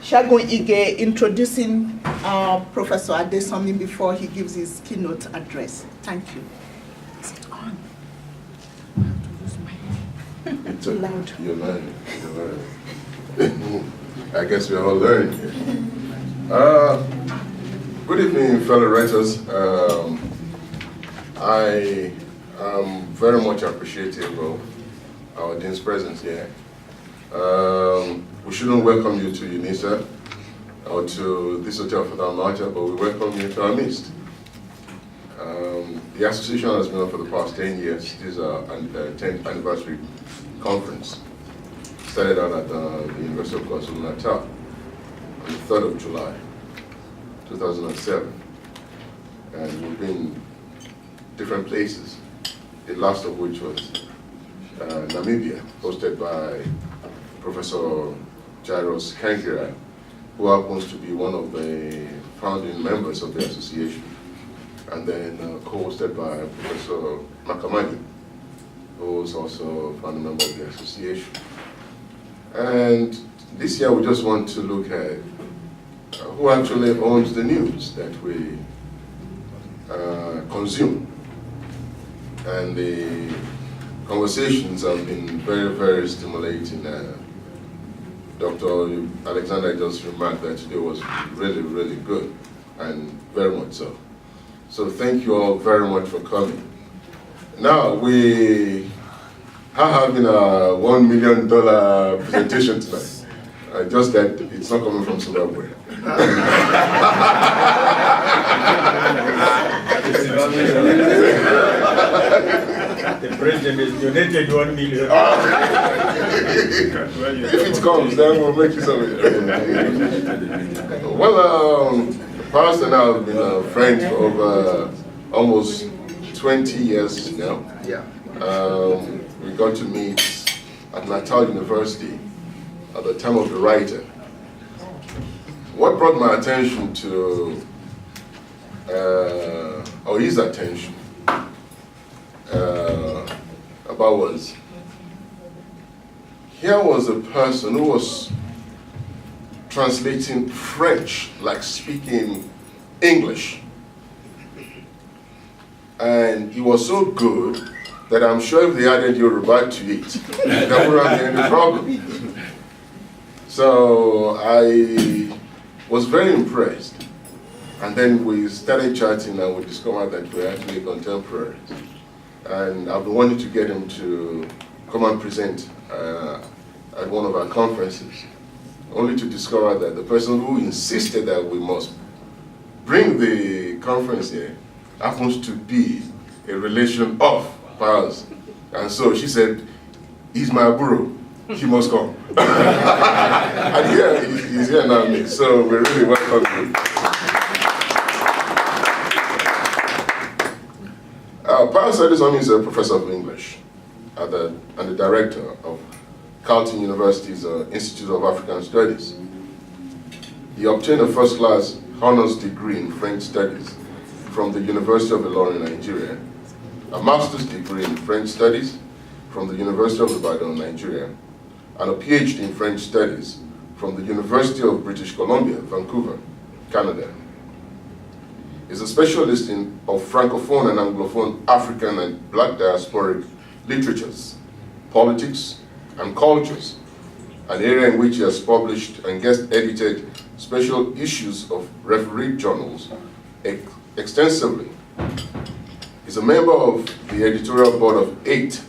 Shagun Ige introducing Professor Adesanmi before he gives his keynote address. Thank you. Is it on? I have to use my... It's too loud. You're learning. You're learning. I guess we're all learning. Good evening, fellow writers. I am very much appreciative of our Dean's presence here. We shouldn't welcome you to UNISA or to this hotel for that matter, but we welcome you to our midst. The association has been on for the past 10 years. This is our 10th anniversary conference. Started out at the University of KwaZulu-Natal on the 3rd of July, 2007. And we've been different places, the last of which was Namibia, hosted by Professor Jairus Kankira, who happens to be one of the founding members of the association, and then co-hosted by Professor Makamani, who is also a founding member of the association. And this year we just want to look at who actually owns the news that we consume. And the conversations have been very, very stimulating. Dr. Alexander just remarked that today was really, really good, and very much so. So thank you all very much for coming. Now we are having a $1 million presentation tonight. Just that it's not coming from Zimbabwe. The president has donated 1 million. If it comes, then we'll make you something. Well, Pius and I have been friends for over almost 20 years now. Yeah. We got to meet at Natal University at the time of the writer. What brought my attention to, or his attention, about was, here was a person who was translating French like speaking English. And he was so good that I'm sure if they added Yoruba to it, there wouldn't have been any problem. So I was very impressed. And then we started chatting and we discovered that we're actually contemporaries. And I've been wanting to get him to come and present at one of our conferences, only to discover that the person who insisted that we must bring the conference here happens to be a relation of Pius. And so she said, he's my guru, he must come. And here, he's here now, so we really welcome him. Pius Adesanmi is a professor of English and the director of Carleton University's Institute of African Studies. He obtained a first-class honors degree in French studies from the University of Ilorin, Nigeria, a master's degree in French studies from the University of Ibadan, Nigeria, and a PhD in French studies from the University of British Columbia, Vancouver, Canada. He's a specialist of Francophone and Anglophone African and Black diasporic literatures, politics, and cultures, an area in which he has published and guest edited special issues of refereed journals extensively. He's a member of the editorial board of 8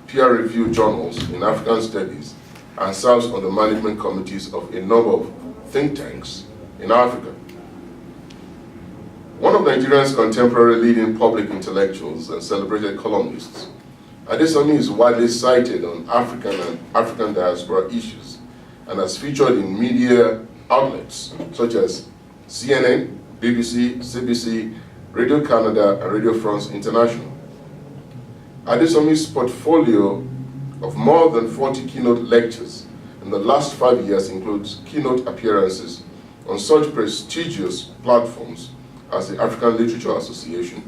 peer-reviewed journals in African studies and serves on the management committees of a number of think tanks in Africa. One of Nigeria's contemporary leading public intellectuals and celebrated columnists, Adesanmi is widely cited on African and African diaspora issues and has featured in media outlets such as CNN, BBC, CBC, Radio Canada, and Radio France International. Adesanmi's portfolio of more than 40 keynote lectures in the last 5 years includes keynote appearances on such prestigious platforms as the African Literature Association,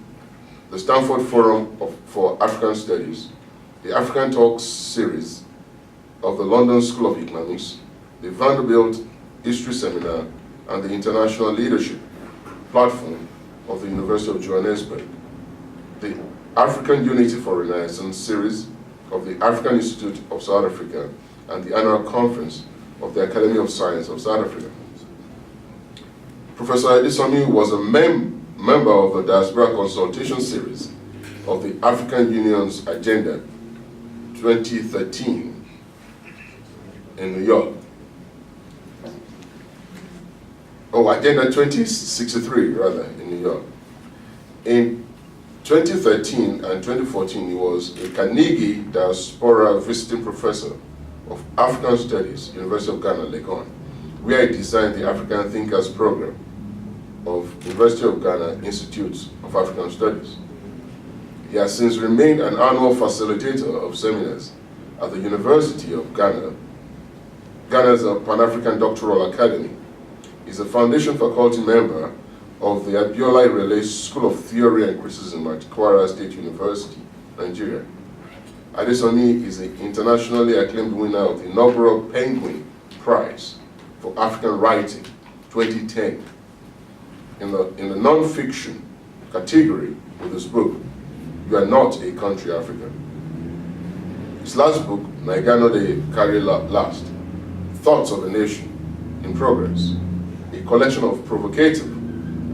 the Stanford Forum for African Studies, the African Talks series of the London School of Economics, the Vanderbilt History Seminar and the International Leadership Platform of the University of Johannesburg, the African Unity for Renaissance series of the African Institute of South Africa, and the annual conference of the Academy of Science of South Africa. Professor Adesanmi was a member of the Diaspora Consultation Series of the African Union's Agenda 2013 in New York. Agenda 2063, rather, in New York. In 2013 and 2014, he was a Carnegie Diaspora Visiting Professor of African Studies, University of Ghana, Legon, where he designed the African Thinkers Program of University of Ghana Institutes of African Studies. He has since remained an annual facilitator of seminars at the University of Ghana, Ghana's Pan-African Doctoral Academy. He's a foundation faculty member of the Abiola Irele School of Theory and Criticism at Kwara State University, Nigeria. Adesanmi is the internationally acclaimed winner of the inaugural Penguin Prize for African Writing 2010 in the non-fiction category with his book, You Are Not a Country African. His last book, Naigano de Carry Last, Thoughts of a Nation in Progress, a collection of provocative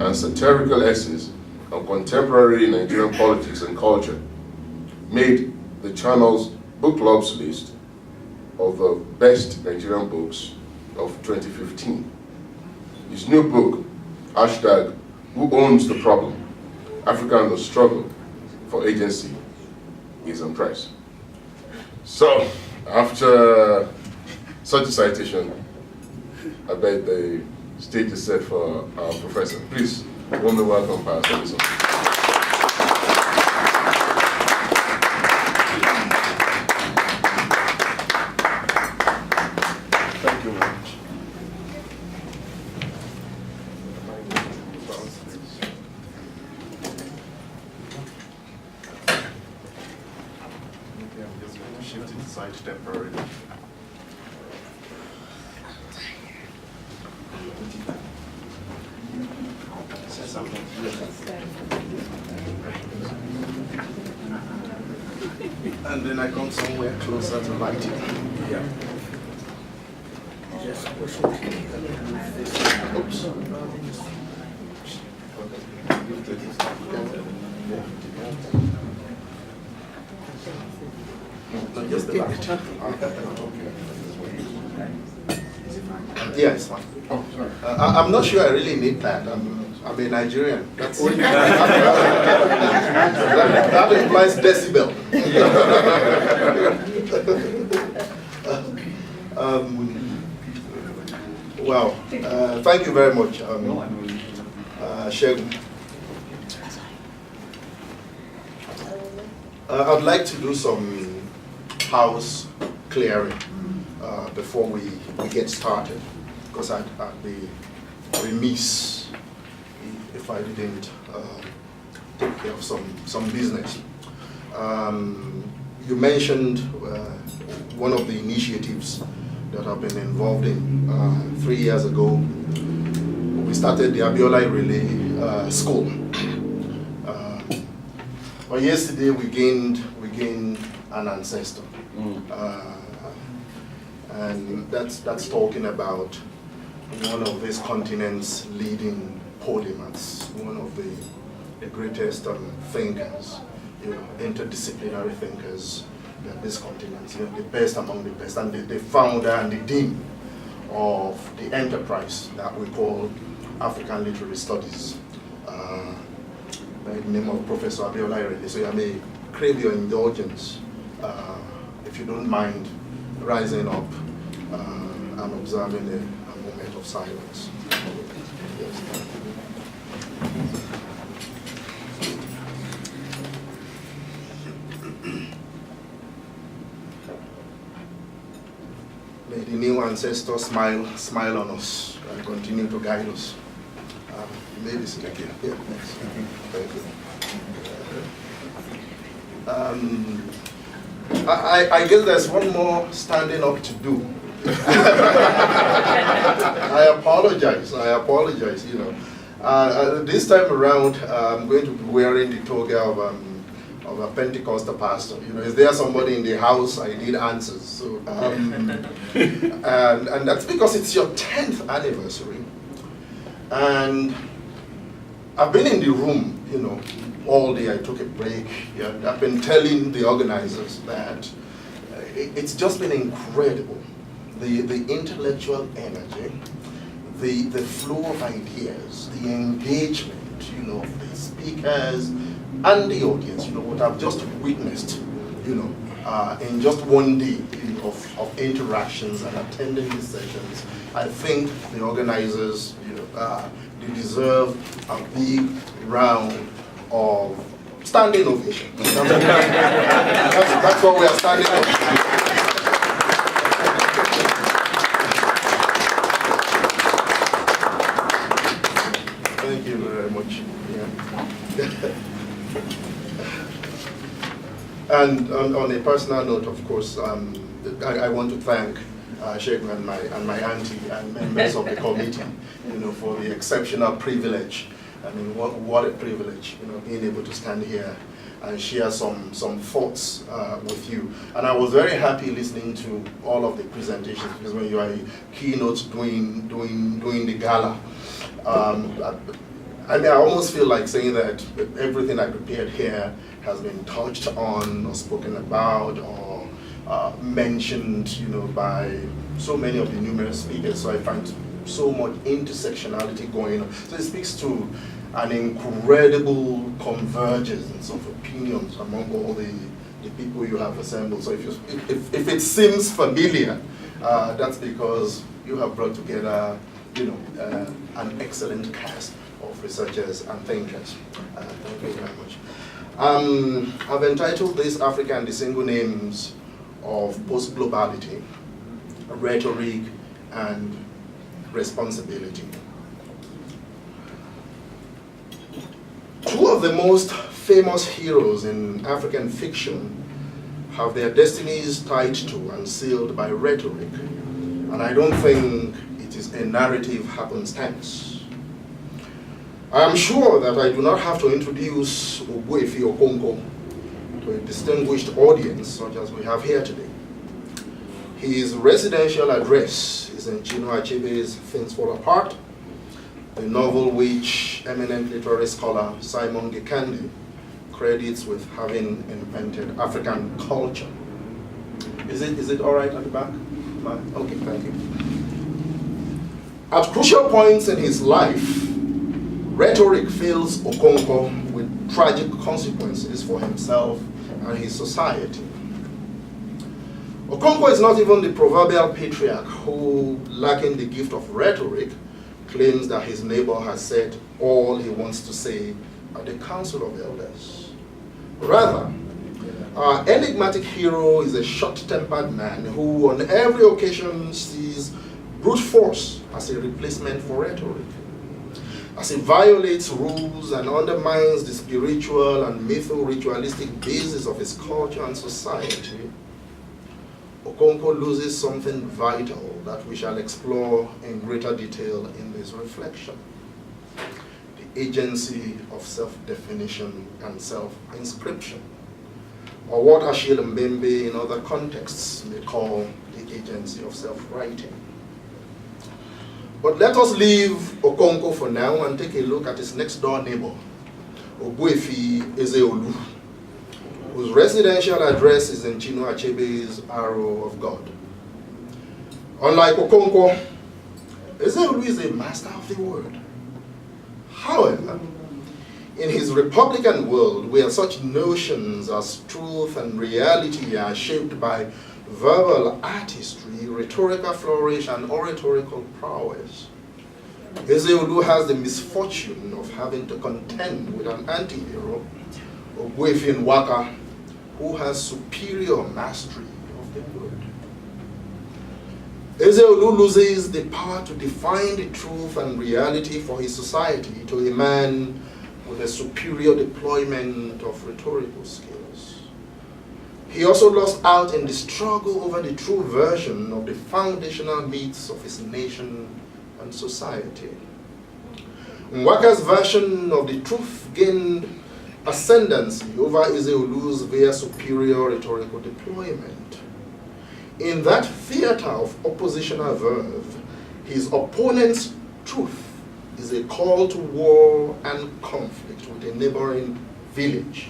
and satirical essays on contemporary Nigerian politics and culture, made the channel's book club's list of the best Nigerian books of 2015. His new book, hashtag Who Owns the Problem? Africa and the Struggle for Agency, is on press. So, after such a citation, I bet the stage is set for our professor. Please, warmly welcome Pius Adesanmi. Thank you very much. Okay, I'm just going to shift it aside temporarily. Say something. And then I come somewhere closer to lighting. Yeah. Oops. Not just the light. Yeah, it's fine. I'm not sure I really need that. I'm a Nigerian. That's that implies decibel. Well, thank you very much, Shegun. I'd like to do some house clearing before we get started, because I'd be remiss if I didn't take care of some business. You mentioned one of the initiatives that I've been involved in 3 years ago. We started the Abiola Irele School. But yesterday we gained an ancestor, and that's talking about one of this continent's leading polymaths, one of the greatest thinkers, interdisciplinary thinkers that this continent, the best among the best, and the founder and the dean of the enterprise that we call African Literary Studies, by the name of Professor Abiola Irele. So I may crave your indulgence, if you don't mind rising up and observing a moment of silence. Yes. May the new ancestor smile on us and continue to guide us. Maybe it's like, yeah, thanks. Thank you. I guess there's one more standing up to do. I apologize, you know. This time around, I'm going to be wearing the toga of a Pentecostal pastor. You know, is there somebody in the house? I need answers. So, and that's because it's your 10th anniversary. And I've been in the room, you know, all day. I took a break. Yeah, I've been telling the organizers that it's just been incredible. The intellectual energy, the flow of ideas, the engagement, you know, of the speakers and the audience, you know, what I've just witnessed, you know, in just one day, you know, of interactions and attending these sessions. I think the organizers, you know, they deserve a big round of standing ovation. That's what we are standing on. Thank you very much. Yeah. And on a personal note, of course, I want to thank Sheikh and my auntie and members of the committee, you know, for the exceptional privilege. I mean, what a privilege, you know, being able to stand here and share some thoughts with you. And I was very happy listening to all of the presentations, because when you are a keynote doing the gala, I mean, I almost feel like saying that everything I prepared here has been touched on or spoken about or mentioned, you know, by so many of the numerous speakers. So I find so much intersectionality going on. So it speaks to an incredible convergence of opinions among all the people you have assembled. So if it seems familiar, that's because you have brought together, you know, an excellent cast of researchers and thinkers. Thank you very much. I've entitled this Africa and the Single Names of Post-Globality, Rhetoric and Responsibility. Two of the most famous heroes in African fiction have their destinies tied to and sealed by rhetoric, and I don't think it is a narrative happenstance. I am sure that I do not have to introduce Ogbuefi Okonkwo to a distinguished audience such as we have here today. His residential address is in Chinua Achebe's Things Fall Apart, a novel which eminent literary scholar Simon Gikandi credits with having invented African culture. Is it all right at the back? Okay, thank you. At crucial points in his life, rhetoric fills Okonkwo with tragic consequences for himself and his society. Okonkwo is not even the proverbial patriarch who, lacking the gift of rhetoric, claims that his neighbor has said all he wants to say at the Council of Elders. Rather, our enigmatic hero is a short-tempered man who on every occasion sees brute force as a replacement for rhetoric. As he violates rules and undermines the spiritual and mytho-ritualistic basis of his culture and society, Okonkwo loses something vital that we shall explore in greater detail in this reflection: the agency of self-definition and self-inscription, or what Achille Mbembe in other contexts may call the agency of self-writing. But let us leave Okonkwo for now and take a look at his next-door neighbor, Ogbuefi Ezeolu, whose residential address is in Chinua Achebe's Arrow of God. Unlike Okonkwo, Ezeolu is a master of the word. However, in his Republican world, where such notions as truth and reality are shaped by verbal artistry, rhetorical flourish, and oratorical prowess, Ezeolu has the misfortune of having to contend with an anti-hero, Ogbuefi Nwaka, who has superior mastery of the word. Ezeolu loses the power to define the truth and reality for his society to a man with a superior deployment of rhetorical skills. He also lost out in the struggle over the true version of the foundational myths of his nation and society. Nwaka's version of the truth gained ascendancy over Ezeolu's via superior rhetorical deployment. In that theater of oppositional verve, his opponent's truth is a call to war and conflict with a neighboring village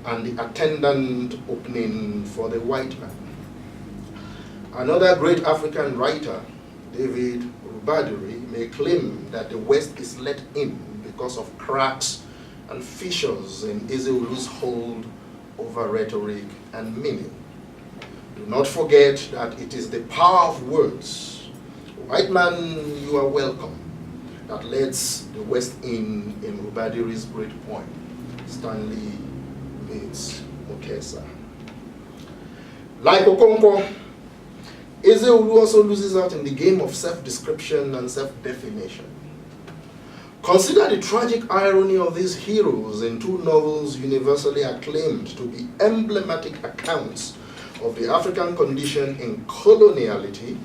and the attendant opening for the white man. Another great African writer, David Rubadiri, may claim that the West is let in because of cracks and fissures in Ezeolu's hold over rhetoric and meaning. Do not forget that it is the power of words, white man, you are welcome, that lets the West in Rubadiri's great poem, Stanley meets Mukesa. Like Okonkwo, Ezeolu also loses out in the game of self-description and self-definition. Consider the tragic irony of these heroes in two novels universally acclaimed to be emblematic accounts of the African condition in coloniality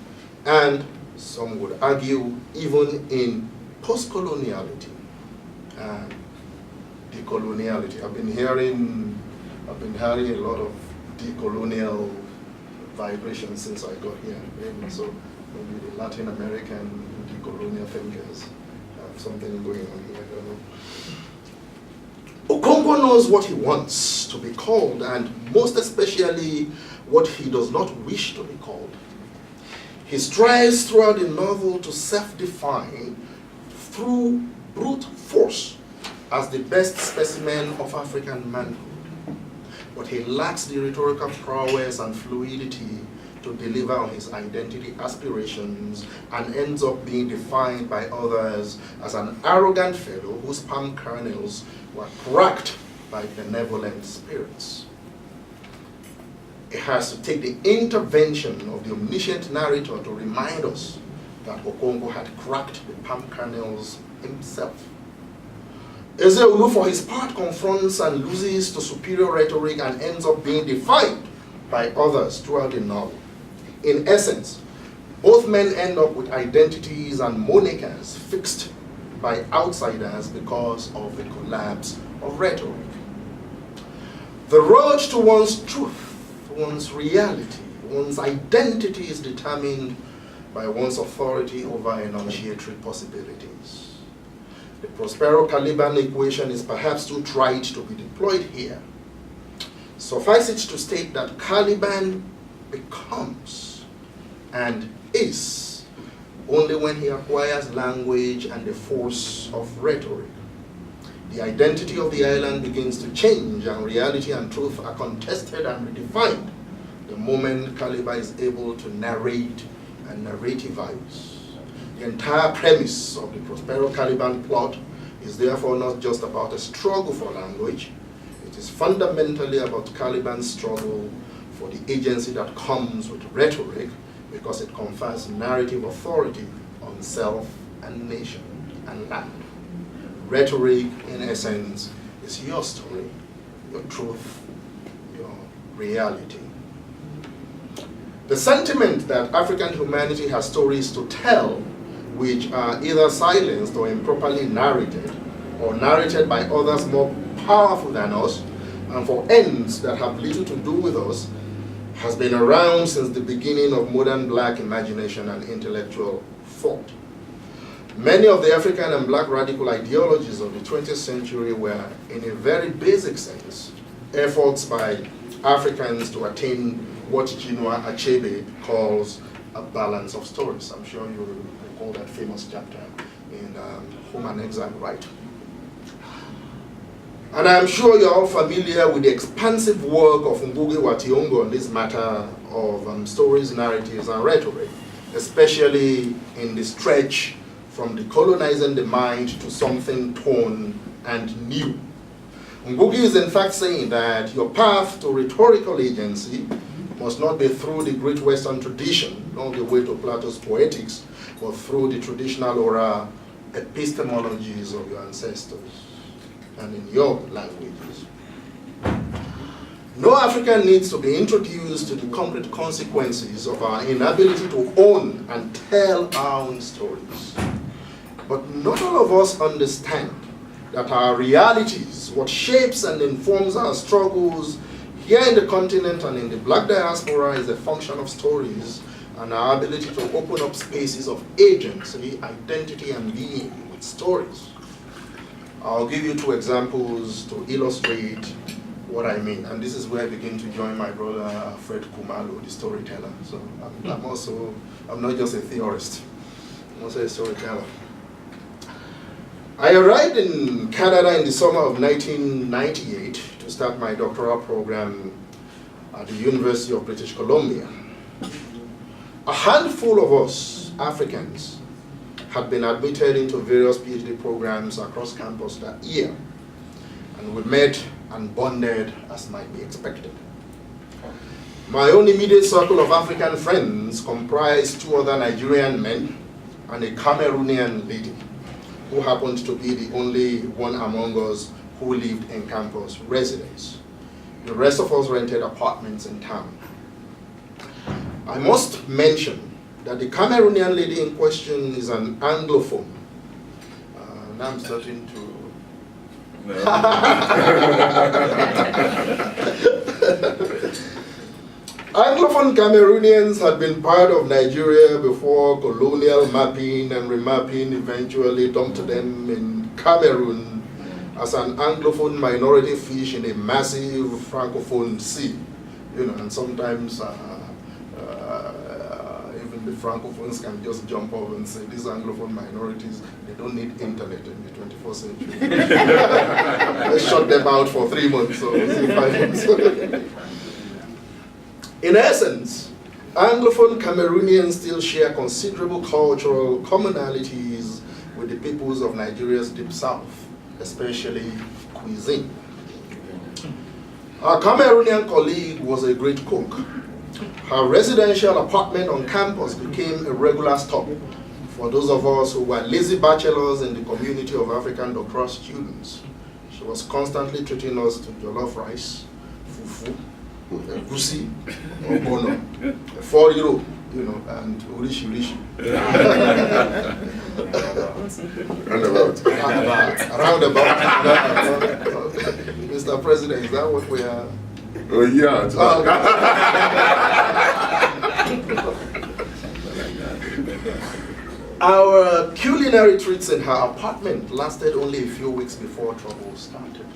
and, some would argue, even in post-coloniality and decoloniality. I've been hearing a lot of decolonial vibrations since I got here. So maybe the Latin American decolonial thinkers have something going on here. I don't know. Okonkwo knows what he wants to be called, and most especially what he does not wish to be called. He strives throughout the novel to self-define through brute force as the best specimen of African manhood. But he lacks the rhetorical prowess and fluidity to deliver on his identity aspirations and ends up being defined by others as an arrogant fellow whose palm kernels were cracked by benevolent spirits. It has to take the intervention of the omniscient narrator to remind us that Okonkwo had cracked the palm kernels himself. Ezeolu, for his part, confronts and loses to superior rhetoric and ends up being defined by others throughout the novel. In essence, both men end up with identities and monikers fixed by outsiders because of the collapse of rhetoric. The road to one's truth, one's reality, one's identity is determined by one's authority over enunciatory possibilities. The Prospero-Caliban equation is perhaps too trite to be deployed here. Suffice it to state that Caliban becomes and is only when he acquires language and the force of rhetoric. The identity of the island begins to change, and reality and truth are contested and redefined the moment Caliban is able to narrate and narrativize. The entire premise of the Prospero-Caliban plot is therefore not just about a struggle for language. It is fundamentally about Caliban's struggle for the agency that comes with rhetoric, because it confers narrative authority on self and nation and land. Rhetoric, in essence, is your story, your truth, your reality. The sentiment that African humanity has stories to tell which are either silenced or improperly narrated, or narrated by others more powerful than us, and for ends that have little to do with us, has been around since the beginning of modern black imagination and intellectual thought. Many of the African and black radical ideologies of the 20th century were, in a very basic sense, efforts by Africans to attain what Chinua Achebe calls a balance of stories. I'm sure you recall that famous chapter in Home and Exile, right? And I'm sure you're all familiar with the expansive work of Ngugi wa Thiong'o on this matter of stories, narratives, and rhetoric, especially in the stretch from decolonizing the mind to something torn and new. Ngugi is in fact saying that your path to rhetorical agency must not be through the great Western tradition, not the way to Plato's Poetics, but through the traditional oral epistemologies of your ancestors and in your languages. No African needs to be introduced to the concrete consequences of our inability to own and tell our own stories. But not all of us understand that our realities, what shapes and informs our struggles here in the continent and in the Black diaspora, is a function of stories and our ability to open up spaces of agency, identity, and being with stories. I'll give you 2 examples to illustrate what I mean. And this is where I begin to join my brother Fred Kumalo, the storyteller. So I'm not just a theorist, I'm also a storyteller. I arrived in Canada in the summer of 1998 to start my doctoral program at the University of British Columbia. A handful of us, Africans, had been admitted into various PhD programs across campus that year, and we met and bonded as might be expected. My own immediate circle of African friends comprised 2 other Nigerian men and a Cameroonian lady, who happened to be the only one among us who lived in campus residence. The rest of us rented apartments in town. I must mention that the Cameroonian lady in question is an Anglophone. Now I'm starting to... Anglophone Cameroonians had been part of Nigeria before colonial mapping and remapping eventually dumped them in Cameroon as an Anglophone minority fish in a massive Francophone sea. You know, and sometimes even the Francophones can just jump up and say, these Anglophone minorities, they don't need internet in the 21st century. Let's shut them out for 3 months or 5 months. In essence, Anglophone Cameroonians still share considerable cultural commonalities with the peoples of Nigeria's deep south, especially cuisine. Our Cameroonian colleague was a great cook. Her residential apartment on campus became a regular stop for those of us who were lazy bachelors in the community of African doctoral students. She was constantly treating us to jollof rice, fufu, gusi, obono, 4 euro, you know, and urishi. Roundabout. Mr. President, is that what we are? Oh, yeah. Our culinary treats in her apartment lasted only a few weeks before trouble started.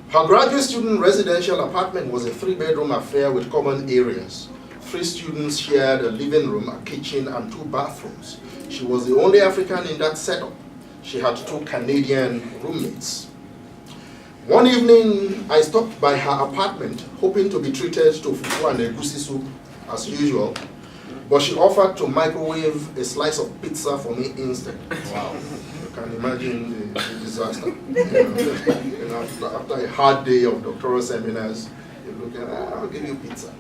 Her graduate student residential apartment was a 3-bedroom affair with common areas. 3 students shared a living room, a kitchen, and 2 bathrooms. She was the only African in that setup. She had 2 Canadian roommates. One evening, I stopped by her apartment, hoping to be treated to fufu and egusi soup as usual, but she offered to microwave a slice of pizza for me instead. Wow. You can imagine the disaster. You know, after a hard day of doctoral seminars, you look at, I'll give you pizza.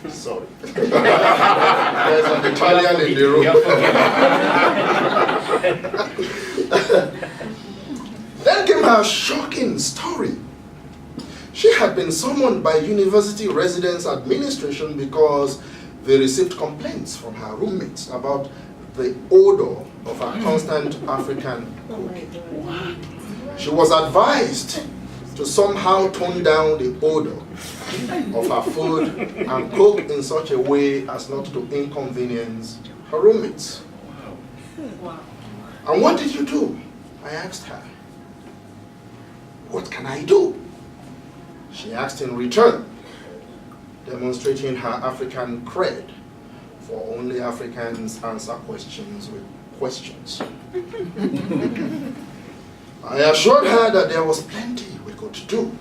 Sorry. There's an Italian in the room. Then came her shocking story. She had been summoned by university residence administration because they received complaints from her roommates about the odor of her constant African cooking. She was advised to somehow tone down the odor of her food and cook in such a way as not to inconvenience her roommates. Wow. And what did you do? I asked her. What can I do? She asked in return, demonstrating her African cred, for only Africans answer questions with questions. I assured her that there was plenty we could do.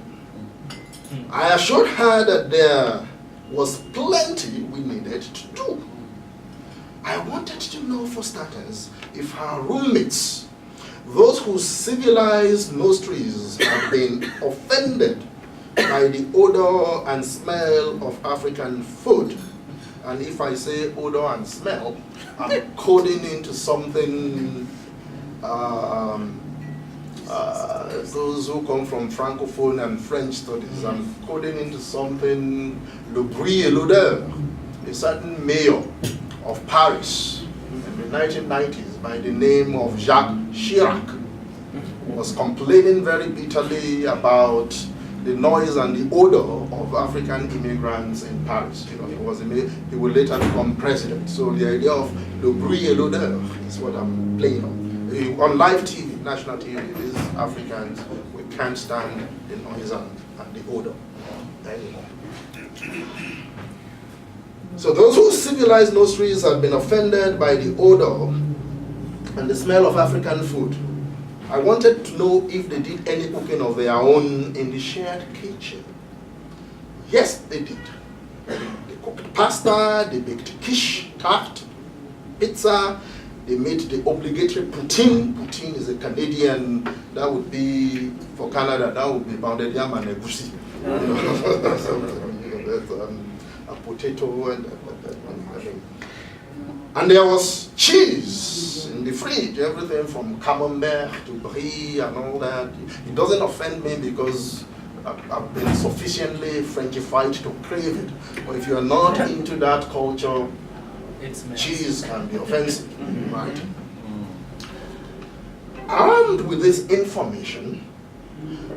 I assured her that there was plenty we needed to do. I wanted to know, for starters, if her roommates, those whose civilized nostrils have been offended by the odor and smell of African food, and if I say odor and smell, I'm coding into something Those who come from Francophone and French studies, I'm coding into something, le bruit et l'odeur. A certain mayor of Paris in the 1990s by the name of Jacques Chirac was complaining very bitterly about the noise and the odor of African immigrants in Paris. You know, he would later become president. So the idea of le bruit et l'odeur is what I'm playing on. On live TV, national TV, these Africans, we can't stand the noise and the odor anymore. So those whose civilized nostrils have been offended by the odor and the smell of African food, I wanted to know if they did any cooking of their own in the shared kitchen. Yes, they did. They cooked pasta, they baked quiche, tart, pizza, they made the obligatory poutine. Poutine is a Canadian, that would be, for Canada, that would be pounded yam and egusi. A potato and there was cheese in the fridge, everything from camembert to brie and all that. It doesn't offend me because I've been sufficiently Frenchified to crave it. But if you're not into that culture, cheese can be offensive, right? Armed with this information,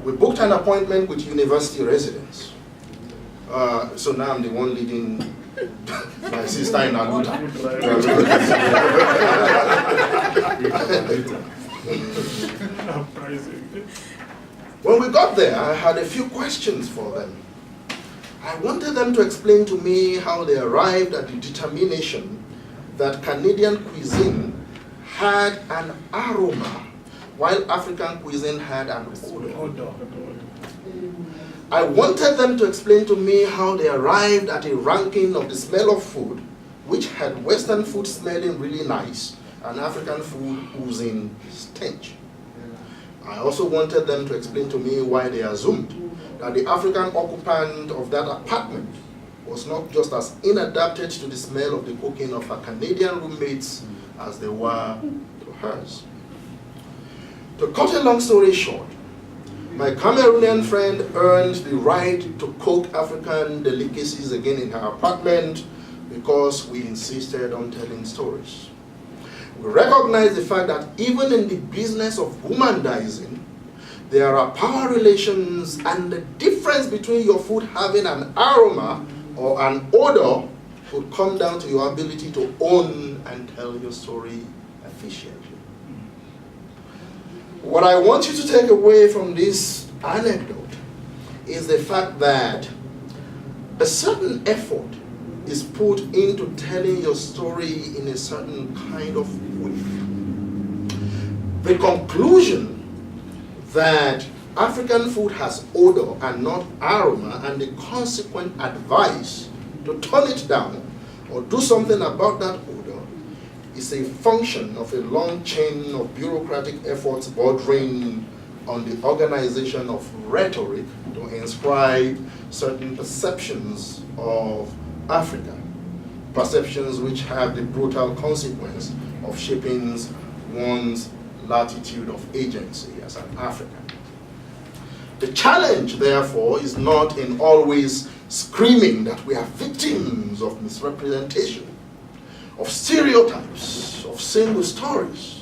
we booked an appointment with university residents. So now I'm the one leading my sister in Aluta. When we got there, I had a few questions for them. I wanted them to explain to me how they arrived at the determination that Canadian cuisine had an aroma, while African cuisine had an odor. I wanted them to explain to me how they arrived at a ranking of the smell of food, which had Western food smelling really nice and African food oozing stench. I also wanted them to explain to me why they assumed that the African occupant of that apartment was not just as inadapted to the smell of the cooking of her Canadian roommates as they were to hers. To cut a long story short, my Cameroonian friend earned the right to cook African delicacies again in her apartment because we insisted on telling stories. We recognize the fact that even in the business of womandizing, there are power relations, and the difference between your food having an aroma or an odor would come down to your ability to own and tell your story efficiently. What I want you to take away from this anecdote is the fact that a certain effort is put into telling your story in a certain kind of way. The conclusion that African food has odor and not aroma, and the consequent advice to turn it down or do something about that odor, is a function of a long chain of bureaucratic efforts bordering on the organization of rhetoric to inscribe certain perceptions of Africa, perceptions which have the brutal consequence of shaping one's latitude of agency as an African. The challenge, therefore, is not in always screaming that we are victims of misrepresentation, of stereotypes, of single stories.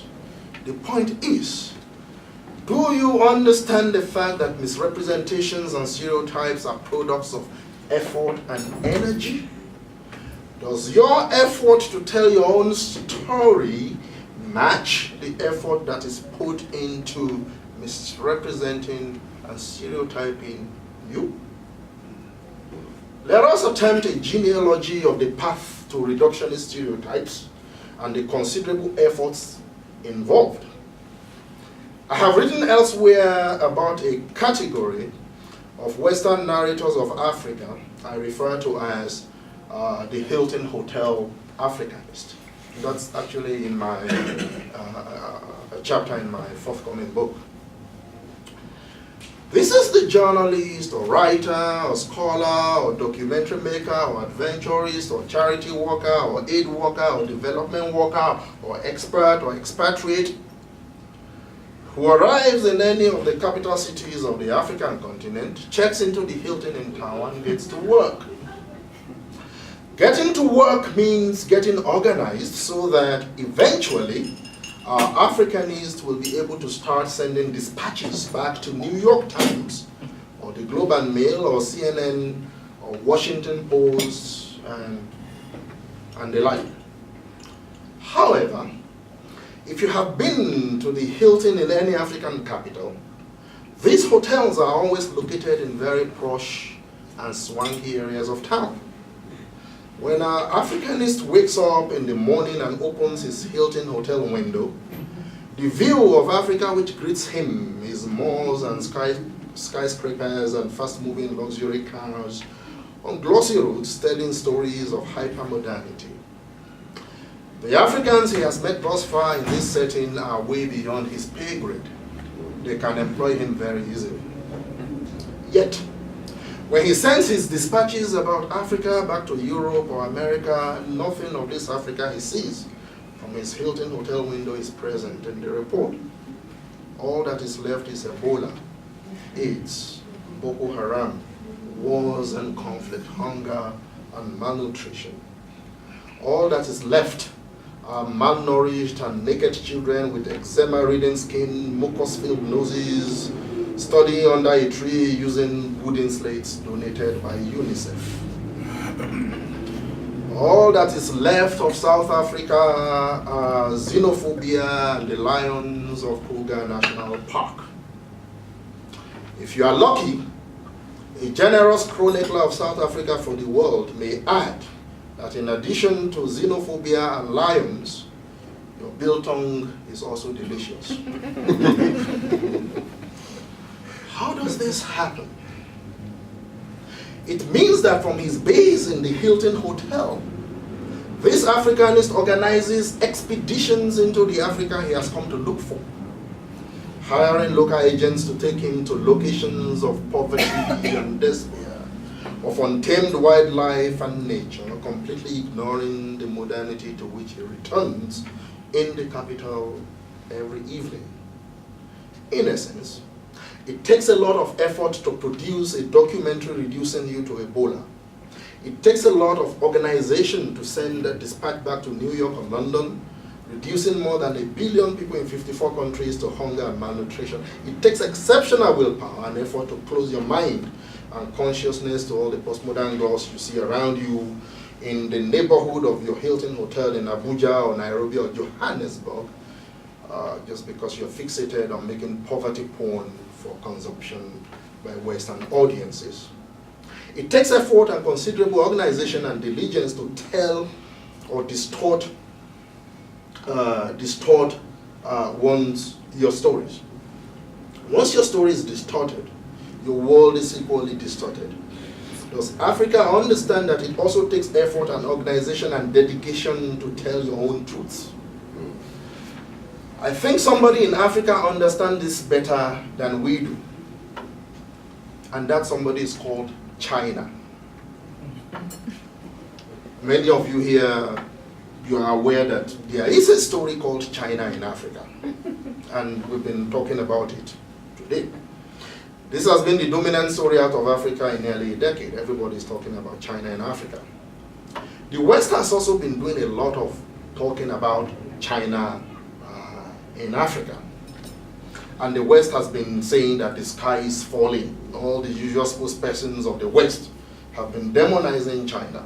The point is, do you understand the fact that misrepresentations and stereotypes are products of effort and energy? Does your effort to tell your own story match the effort that is put into misrepresenting and stereotyping you? Let us attempt a genealogy of the path to reductionist stereotypes and the considerable efforts involved. I have written elsewhere about a category of Western narrators of Africa I refer to as the Hilton Hotel Africanist. That's actually in my a chapter in my forthcoming book. This is the journalist or writer or scholar or documentary maker or adventurist or charity worker or aid worker or development worker or expert or expatriate who arrives in any of the capital cities of the African continent, checks into the Hilton in town, and gets to work. Getting to work means getting organized so that eventually our Africanists will be able to start sending dispatches back to New York Times or the Globe and Mail or CNN or Washington Post and the like. However, if you have been to the Hilton in any African capital, these hotels are always located in very posh and swanky areas of town. When an Africanist wakes up in the morning and opens his Hilton hotel window, the view of Africa which greets him is malls and skyscrapers and fast-moving luxury cars on glossy roads telling stories of hypermodernity. The Africans he has met thus far in this setting are way beyond his pay grade. They can employ him very easily. Yet, when he sends his dispatches about Africa back to Europe or America, nothing of this Africa he sees from his Hilton hotel window is present in the report. All that is left is Ebola, AIDS, Boko Haram, wars and conflict, hunger and malnutrition. All that is left are malnourished and naked children with eczema-ridden skin, mucus-filled noses, studying under a tree using wooden slates donated by UNICEF. All that is left of South Africa are xenophobia and the lions of Kruger National Park. If you are lucky, a generous chronicler of South Africa for the world may add that in addition to xenophobia and lions, your biltong is also delicious. How does this happen? It means that from his base in the Hilton Hotel, this Africanist organizes expeditions into the Africa he has come to look for, hiring local agents to take him to locations of poverty and despair, of untamed wildlife and nature, completely ignoring the modernity to which he returns in the capital every evening. In essence, it takes a lot of effort to produce a documentary reducing you to Ebola. It takes a lot of organization to send a dispatch back to New York or London, reducing more than 1 billion people in 54 countries to hunger and malnutrition. It takes exceptional willpower and effort to close your mind and consciousness to all the postmodern gloss you see around you in the neighborhood of your Hilton Hotel in Abuja or Nairobi or Johannesburg, just because you're fixated on making poverty porn for consumption by Western audiences. It takes effort and considerable organization and diligence to tell or distort your stories. Once your story is distorted, your world is equally distorted. Does Africa understand that it also takes effort and organization and dedication to tell your own truths? I think somebody in Africa understands this better than we do. And that somebody is called China. Many of you here, you are aware that there is a story called China in Africa. And we've been talking about it today. This has been the dominant story out of Africa in nearly a decade. Everybody is talking about China in Africa. The West has also been doing a lot of talking about China in Africa. And the West has been saying that the sky is falling. All the usual spokespersons of the West have been demonizing China.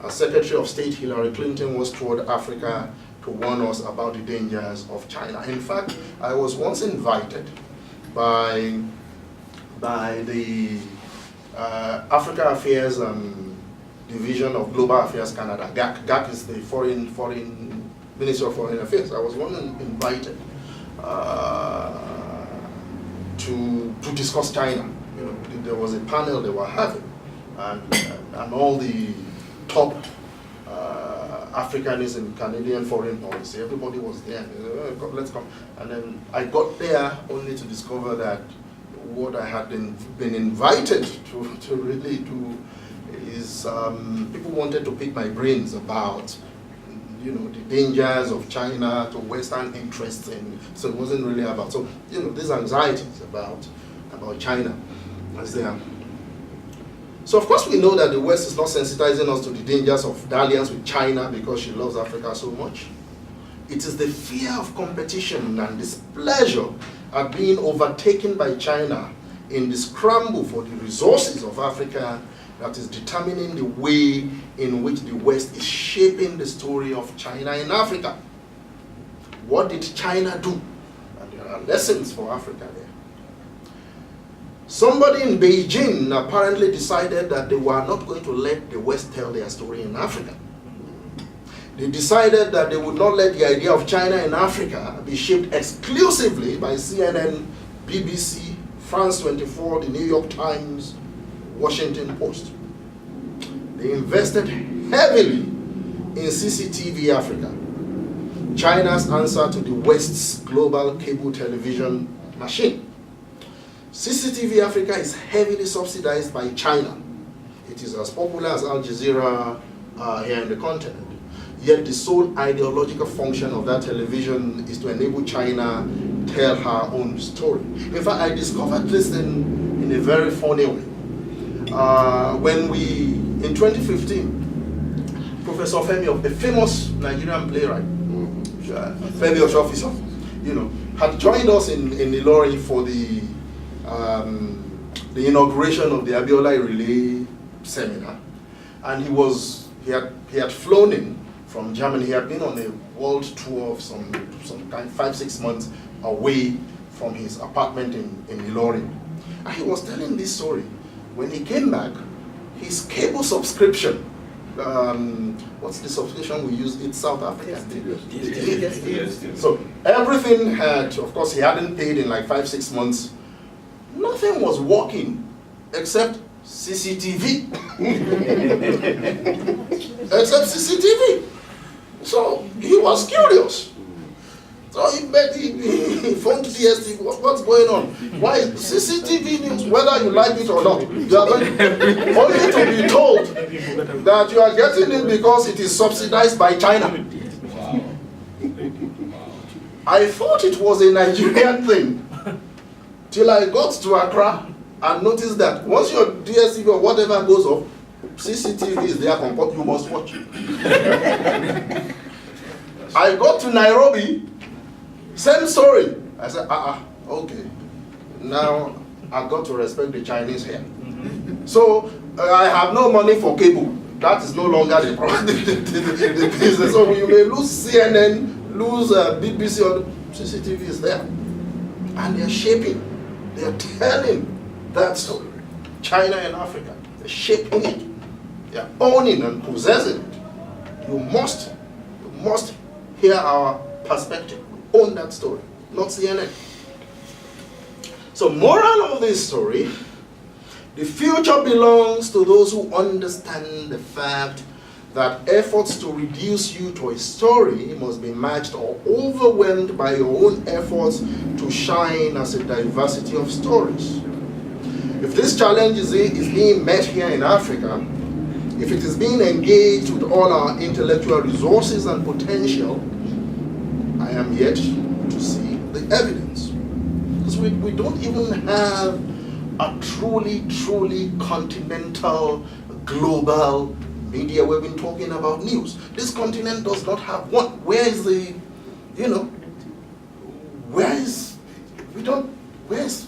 As Secretary of State Hillary Clinton was toward Africa to warn us about the dangers of China. In fact, I was once invited by the Africa Affairs Division of Global Affairs Canada. GAC is the Foreign Minister of Foreign Affairs. I was once invited to discuss China. You know, there was a panel they were having, and all the top Africanists in Canadian foreign policy. Everybody was there. Let's come. And then I got there only to discover that what I had been invited to really do is people wanted to pick my brains about, the dangers of China to Western interests, and so it wasn't really about, so, these anxieties about China as they are. So of course we know that the West is not sensitizing us to the dangers of dalliance with China because she loves Africa so much. It is the fear of competition and displeasure at being overtaken by China in the scramble for the resources of Africa that is determining the way in which the West is shaping the story of China in Africa. What did China do? And there are lessons for Africa there. Somebody in Beijing apparently decided that they were not going to let the West tell their story in Africa. They decided that they would not let the idea of China in Africa be shaped exclusively by CNN, BBC, France 24, the New York Times, Washington Post. They invested heavily in CCTV Africa, China's answer to the West's global cable television machine. CCTV Africa is heavily subsidized by China. It is as popular as Al Jazeera here in the continent. Yet the sole ideological function of that television is to enable China tell her own story. In fact, I discovered this in a very funny way. When we, in 2015, Professor Femi, a famous Nigerian playwright, Femi Oshofiso, had joined us in Ilori for the inauguration of the Abiola Relay seminar, and he had flown in from Germany. He had been on a world tour of some kind, 5-6 months away from his apartment in Ilori, and he was telling this story. When he came back, his cable subscription, what's the subscription we use in South Africa? Yes. So everything had, of course, he hadn't paid in like 5-6 months. Nothing was working except CCTV. Except CCTV. So he was curious. So he phoned DSTV, what's going on? Why CCTV news, whether you like it or not, you are only to be told that you are getting it because it is subsidized by China. I thought it was a Nigerian thing till I got to Accra and noticed that once your DSTV or whatever goes off, CCTV is there, you must watch it. I got to Nairobi, same story. I said, okay. Now I've got to respect the Chinese here. So I have no money for cable. That is no longer the business. So you may lose CNN, lose BBC, or CCTV is there. And they're shaping, they're telling that story. China and Africa, they're shaping it. They're owning and possessing it. You must hear our perspective. Own that story, not CNN. So moral of this story, the future belongs to those who understand the fact that efforts to reduce you to a story must be matched or overwhelmed by your own efforts to shine as a diversity of stories. If this challenge is being met here in Africa, if it is being engaged with all our intellectual resources and potential, I am yet to see the evidence. Because we don't even have a truly continental, global media. We've been talking about news. This continent does not have one. Where is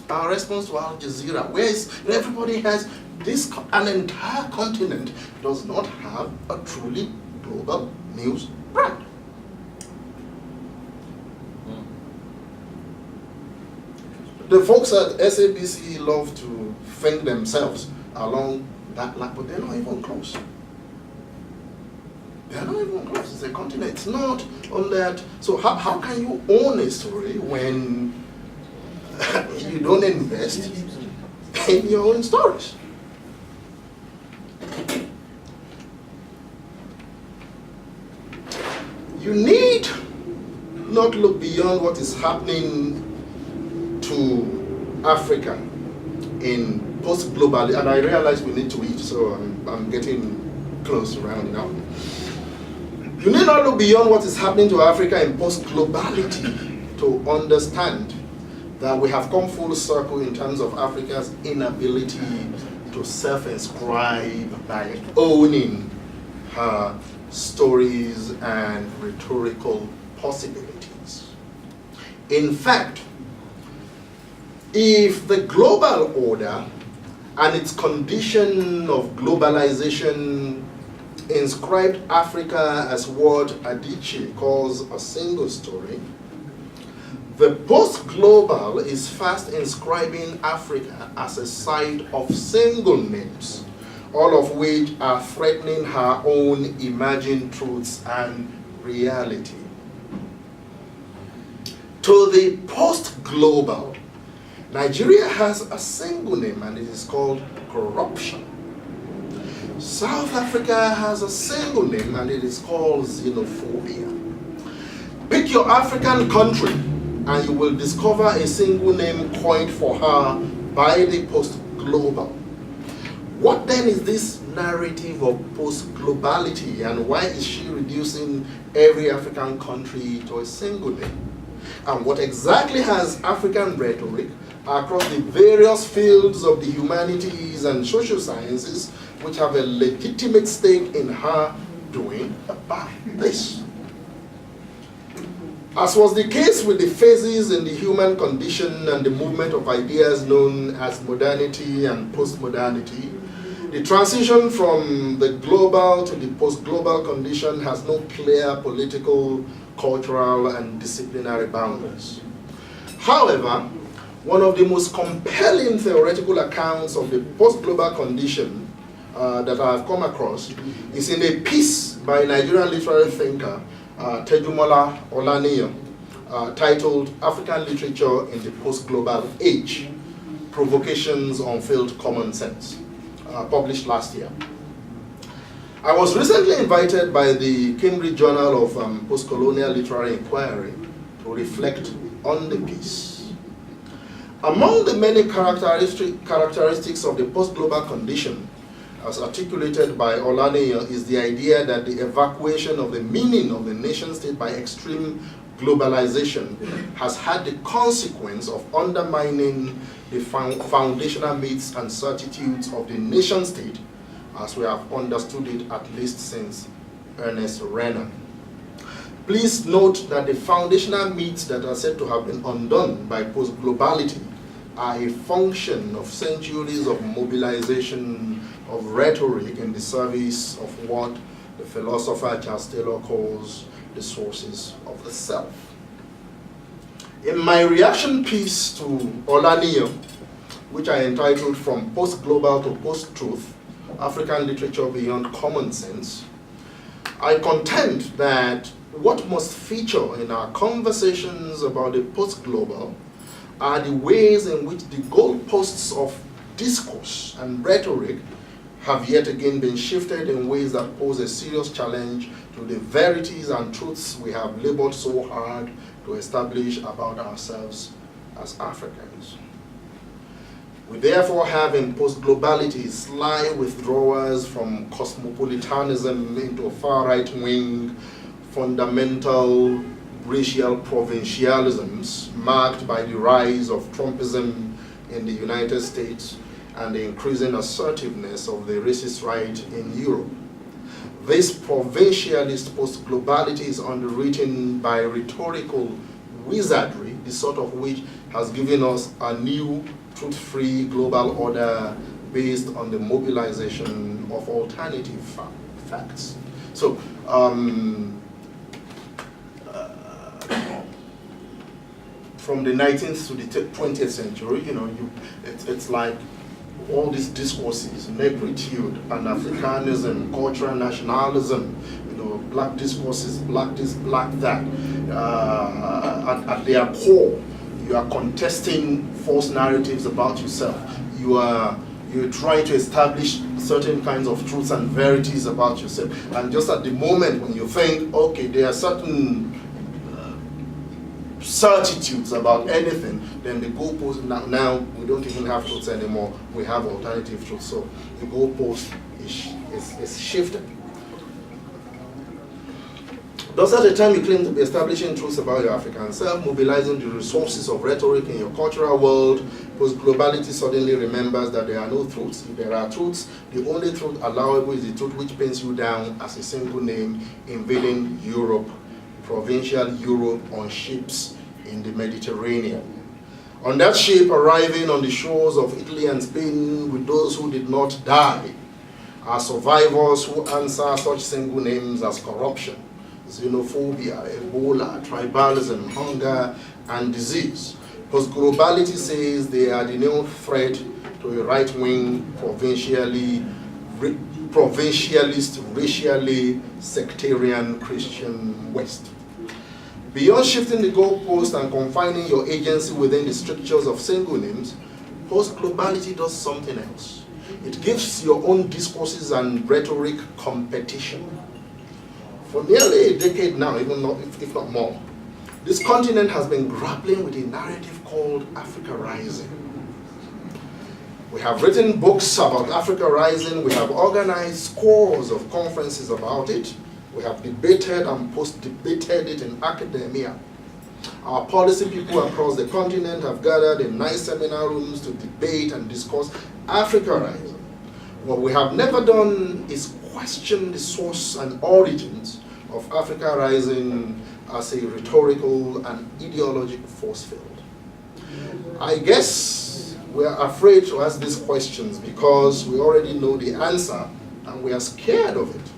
our response to Al Jazeera? Everybody has this, an entire continent does not have a truly global news brand. The folks at SABC love to think themselves along that line, but they're not even close. They're not even close. It's a continent. It's not on that. So how can you own a story when you don't invest in your own stories? You need not look beyond what is happening to Africa in post-global, and I realize we need to eat, so I'm getting close to rounding up. You need not look beyond what is happening to Africa in post-globality to understand that we have come full circle in terms of Africa's inability to self-inscribe by owning her stories and rhetorical possibilities. In fact, if the global order and its condition of globalization inscribed Africa as what Adichie calls a single story, the post-global is fast inscribing Africa as a site of single names, all of which are threatening her own imagined truths and reality. To the post-global, Nigeria has a single name, and it is called corruption. South Africa has a single name, and it is called xenophobia. Pick your African country, and you will discover a single name coined for her by the post-global. What then is this narrative of post-globality, and why is she reducing every African country to a single name? And what exactly has African rhetoric across the various fields of the humanities and social sciences, which have a legitimate stake in her doing about this? As was the case with the phases in the human condition and the movement of ideas known as modernity and postmodernity, the transition from the global to the post-global condition has no clear political, cultural, and disciplinary boundaries. However, one of the most compelling theoretical accounts of the post-global condition that I have come across is in a piece by Nigerian literary thinker Tejumola Olaniyan titled African Literature in the Post-Global Age, Provocations on Failed Common Sense, published last year. I was recently invited by the Cambridge Journal of Postcolonial Literary Inquiry to reflect on the piece. Among the many characteristics of the post-global condition, as articulated by Olaniyan, is the idea that the evacuation of the meaning of the nation-state by extreme globalization has had the consequence of undermining the foundational myths and certitudes of the nation-state as we have understood it at least since Ernest Renan. Please note that the foundational myths that are said to have been undone by post-globality are a function of centuries of mobilization of rhetoric in the service of what the philosopher Charles Taylor calls the sources of the self. In my reaction piece to Olaniyan, which I entitled From Post-Global to Post-Truth, African Literature Beyond Common Sense, I contend that what must feature in our conversations about the post-global are the ways in which the goalposts of discourse and rhetoric have yet again been shifted in ways that pose a serious challenge to the verities and truths we have labored so hard to establish about ourselves as Africans. We therefore have in post-globality sly withdrawals from cosmopolitanism into far-right wing, fundamental racial provincialisms marked by the rise of Trumpism in the United States and the increasing assertiveness of the racist right in Europe. This provincialist post-globality is underwritten by rhetorical wizardry, the sort of which has given us a new truth-free global order based on the mobilization of alternative facts. So, from the 19th to the 20th century, it's like all these discourses, negritude, Pan-Africanism, cultural nationalism, black discourses, black this, black that. At their core, you are contesting false narratives about yourself. You're trying to establish certain kinds of truths and verities about yourself. And just at the moment when you think, okay, there are certain certitudes about anything, then the goalpost, now we don't even have truths anymore, we have alternative truths. So the goalpost is shifted. Thus, at the time you claim to be establishing truths about your African self, mobilizing the resources of rhetoric in your cultural world, post-globality suddenly remembers that there are no truths. If there are truths, the only truth allowable is the truth which pins you down as a single name invading Europe, provincial Europe on ships in the Mediterranean. On that ship arriving on the shores of Italy and Spain with those who did not die are survivors who answer such single names as corruption, xenophobia, Ebola, tribalism, hunger, and disease. Post-globality says they are the new threat to a right-wing, provincialist, racially sectarian Christian West. Beyond shifting the goalpost and confining your agency within the strictures of single names, post-globality does something else. It gives your own discourses and rhetoric competition. For nearly a decade now, if not more, this continent has been grappling with a narrative called Africa Rising. We have written books about Africa Rising. We have organized scores of conferences about it. We have debated and post-debated it in academia. Our policy people across the continent have gathered in nice seminar rooms to debate and discuss Africa Rising. What we have never done is question the source and origins of Africa Rising as a rhetorical and ideological force field. I guess we are afraid to ask these questions because we already know the answer and we are scared of it.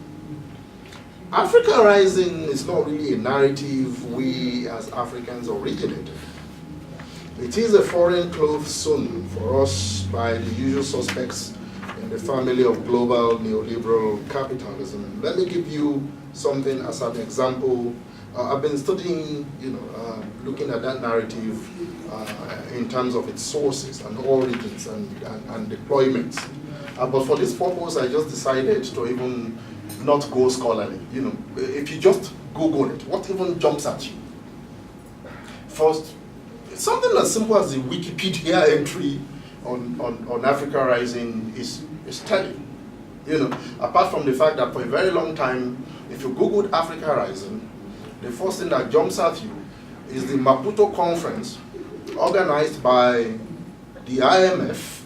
Africa Rising is not really a narrative we as Africans originated. It is a foreign cloth sewn for us by the usual suspects in the family of global neoliberal capitalism. Let me give you something as an example. I've been studying, looking at that narrative in terms of its sources and origins and deployments. But for this purpose, I just decided to even not go scholarly. If you just Google it, what even jumps at you? First, something as simple as the Wikipedia entry on Africa Rising is telling. Apart from the fact that for a very long time, if you Googled Africa Rising, the first thing that jumps at you is the Maputo conference organized by the IMF,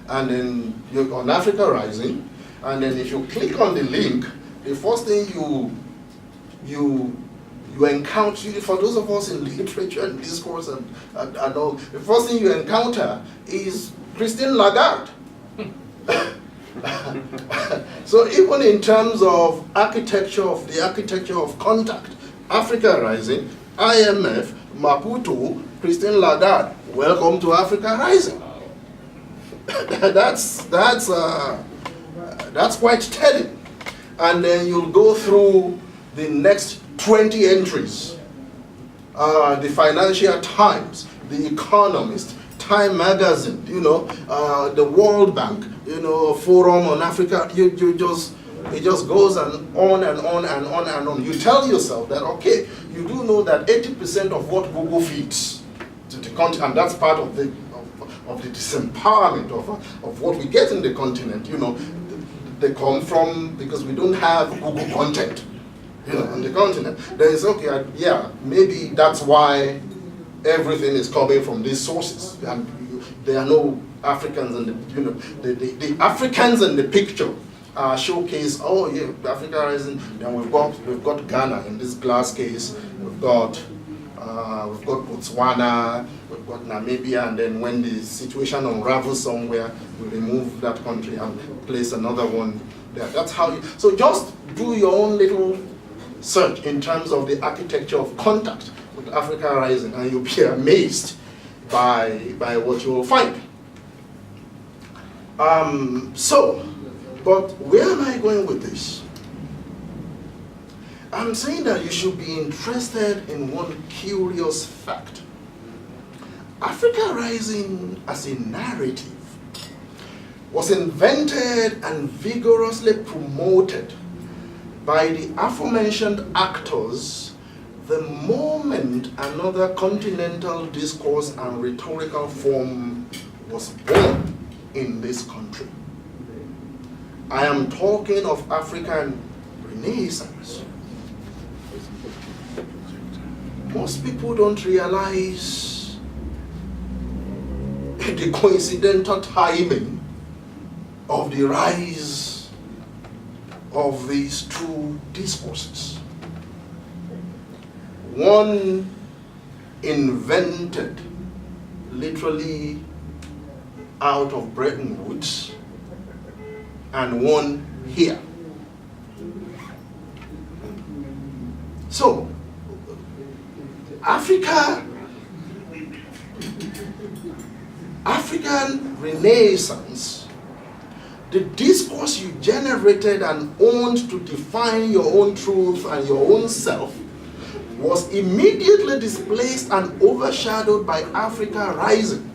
and then on Africa Rising, and then if you click on the link, the first thing you encounter, for those of us in literature and discourse and all, the first thing you encounter is Christine Lagarde. So even in terms of the architecture of contact, Africa Rising, IMF, Maputo, Christine Lagarde, welcome to Africa Rising. That's quite telling. And then you'll go through the next 20 entries. The Financial Times, The Economist, Time Magazine, the World Bank, Forum on Africa. It just goes on and on and on and on. You tell yourself that, okay, you do know that 80% of what Google feeds to the continent, and that's part of the disempowerment of what we get in the continent, they come from, because we don't have Google content, on the continent. Then it's okay, maybe that's why everything is coming from these sources, and there are no Africans in the Africans in the picture showcase. Oh yeah, Africa Rising. Then we've got Ghana in this glass case. We've got Botswana. We've got Namibia, and then when the situation unravels somewhere, we remove that country and place another one there. That's how you. So just do your own little search in terms of the architecture of contact with Africa Rising, and you'll be amazed by what you will find. But where am I going with this? I'm saying that you should be interested in one curious fact. Africa Rising as a narrative was invented and vigorously promoted by the aforementioned actors the moment another continental discourse and rhetorical form was born in this country. I am talking of African Renaissance. most people don't realize the coincidental timing of the rise of these two discourses. One invented literally out of Bretton Woods, and one here. So, African Renaissance, the discourse you generated and owned to define your own truth and your own self, was immediately displaced and overshadowed by Africa Rising,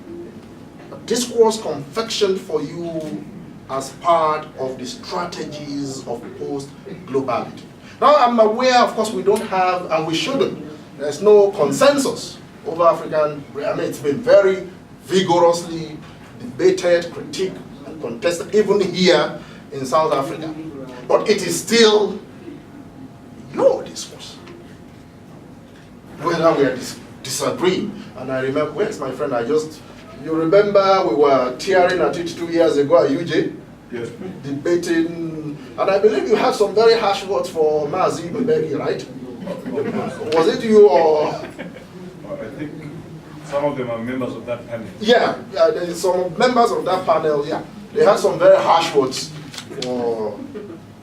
a discourse confectioned for you as part of the strategies of post-globality. Now, I'm aware, of course, we don't have, and we shouldn't, there's no consensus over African, I mean, it's been very vigorously debated, critiqued, and contested, even here in South Africa. But it is still your discourse, whether we are disagreeing. And I remember, where's my friend? You remember we were tearing at it 2 years ago at UJ? Yes. Debating, and I believe you had some very harsh words for Mazi Mbeki, right? Was it you or? I think some of them are members of that panel. Yeah, there's some members of that panel, yeah. They had some very harsh words for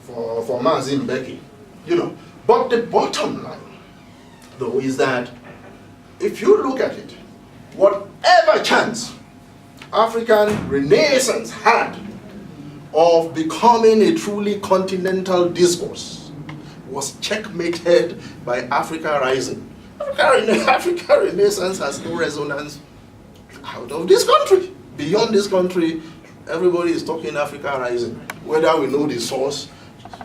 Mazi Mbeki, you know. But the bottom line, though, is that if you look at it, whatever chance African Renaissance had of becoming a truly continental discourse was checkmated by Africa Rising. Africa Renaissance has no resonance out of this country. Beyond this country, everybody is talking Africa Rising, whether we know the source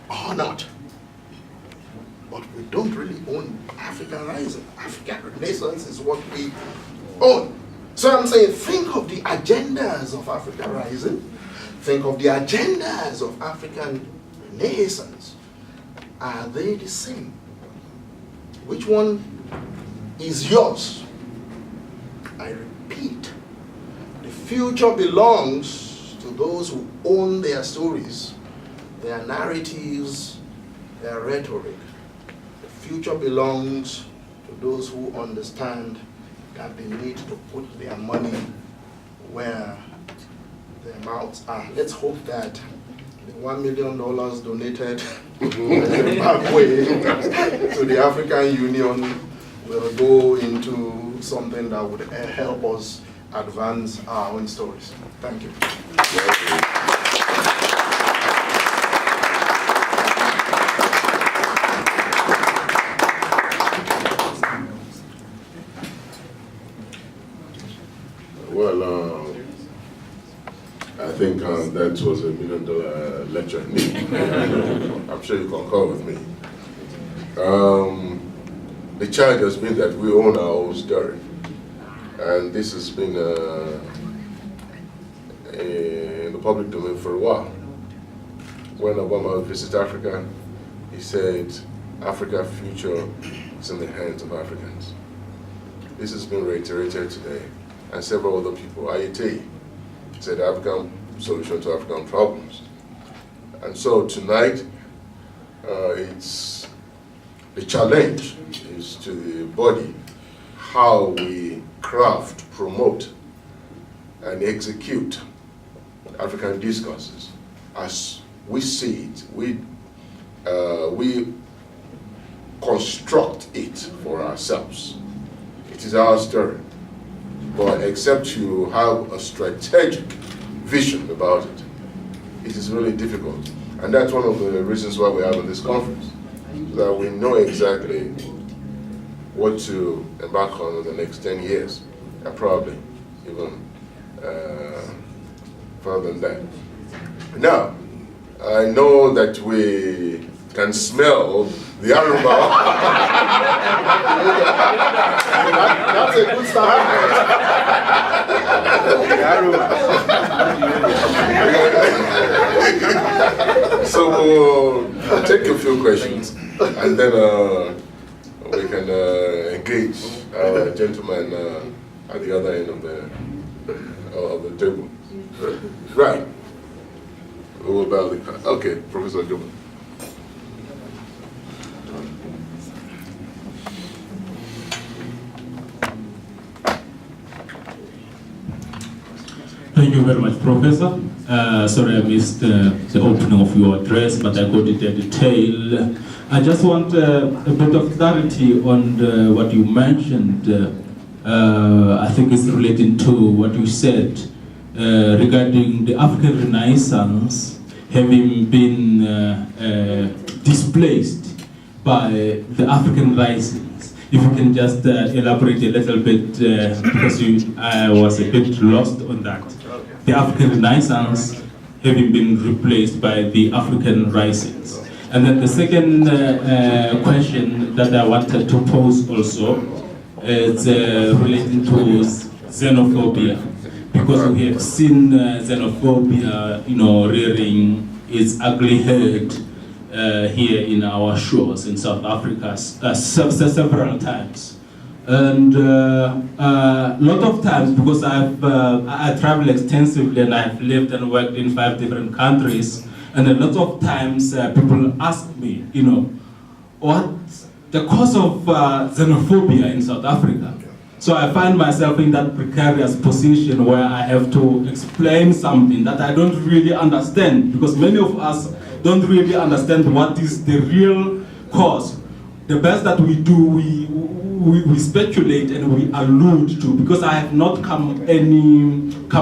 or not. But we don't really own Africa Rising. African Renaissance is what we own. So I'm saying, think of the agendas of Africa Rising. Think of the agendas of African Renaissance. Are they the same? Which one is yours? I repeat, the future belongs to those who own their stories, their narratives, their rhetoric. The future belongs to those who understand that they need to put their money where their mouths are. Let's hope that the $1 million donated by Zimbabwe to the African Union will go into something that would help us advance our own stories. Thank you. Well, I think that was $1 million lecture. I'm sure you concur with me. The challenge has been that we own our own story. And this has been in the public domain for a while. When Obama visited Africa, he said, Africa's future is in the hands of Africans. This has been reiterated today, and several other people. Ayete said African solution to African problems. And so tonight, it's the challenge is to the body how we craft, promote, and execute African discourses as we see it. We construct it for ourselves. It is our story. But except you have a strategic vision about it, it is really difficult. And that's one of the reasons why we're having this conference, so that we know exactly what to embark on in the next 10 years, and probably even further than that. Now, I know that we can smell the aroma. That's a good start. So we'll take a few questions, and then we can engage gentleman at the other end of the table. Right. Okay, Professor Gilbert. Thank you very much, Professor. Sorry I missed the opening of your address, but I got it at detail. I just want a bit of clarity on what you mentioned. I think it's relating to what you said regarding the African Renaissance having been displaced by the African Risings. If you can just elaborate a little bit, because I was a bit lost on that. The African Renaissance having been replaced by the African Risings. And then the second question that I wanted to pose also is relating to xenophobia, because we have seen xenophobia, rearing its ugly head here in our shores in South Africa several times. And a lot of times, because I travel extensively and I've lived and worked in 5 different countries, and a lot of times people ask me, what's the cause of xenophobia in South Africa? So I find myself in that precarious position where I have to explain something that I don't really understand, because many of us don't really understand what is the real cause. The best that we do, we speculate and we allude to, because I have not come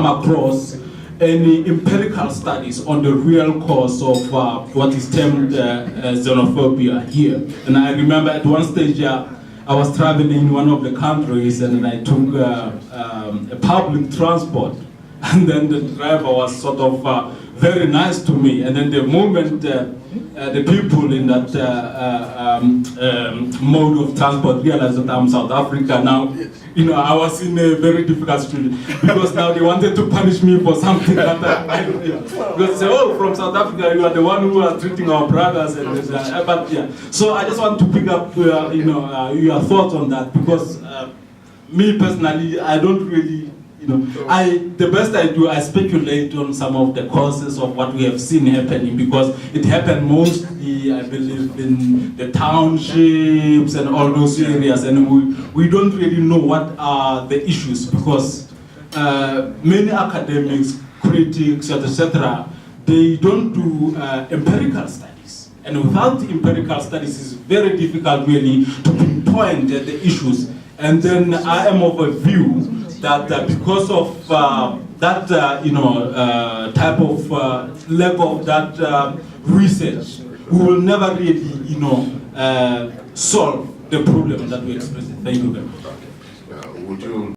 across any empirical studies on the real cause of what is termed xenophobia here. And I remember at one stage I was traveling in one of the countries and I took a public transport, and then the driver was sort of very nice to me, and then the moment the people in that mode of transport realized that I'm South Africa now, I was in a very difficult situation, because now they wanted to punish me for something that because they say, oh, from South Africa, you are the one who are treating our brothers, and but yeah. So I just want to pick up your thoughts on that, because me personally, I don't really. The best I do, I speculate on some of the causes of what we have seen happening, because it happened mostly, I believe, in the townships and all those areas, and we don't really know what are the issues, because many academics, critics, etc., they don't do empirical studies. And without empirical studies, it's very difficult really to pinpoint the issues. And then I am of a view that because of that type of lack of that research, we will never really solve the problem that we express. Thank you very much. Would you